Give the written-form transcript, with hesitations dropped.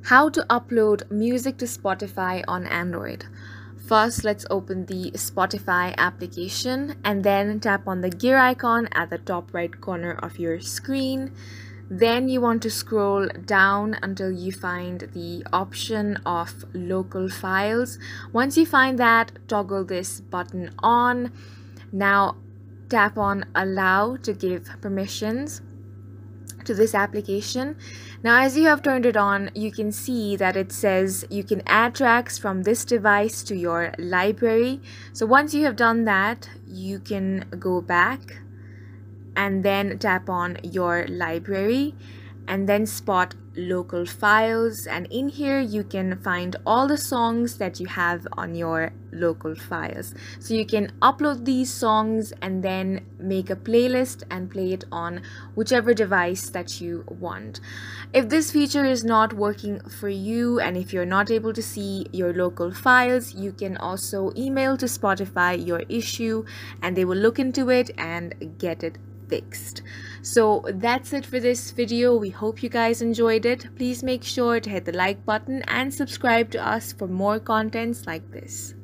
How to upload music to Spotify on Android. First, let's open the Spotify application and then tap on the gear icon at the top right corner of your screen. Then you want to scroll down until you find the option of local files. Once you find that, toggle this button on. Now tap on allow to give permissions to this application. Now as you have turned it on, you can see that it says you can add tracks from this device to your library. So once you have done that, you can go back and then tap on your library and then spot local files, and in here you can find all the songs that you have on your local files. So you can upload these songs and then make a playlist and play it on whichever device that you want. If this feature is not working for you and if you're not able to see your local files, you can also email to Spotify your issue and they will look into it and get it fixed. So that's it for this video. We hope you guys enjoyed it. Please make sure to hit the like button and subscribe to us for more contents like this.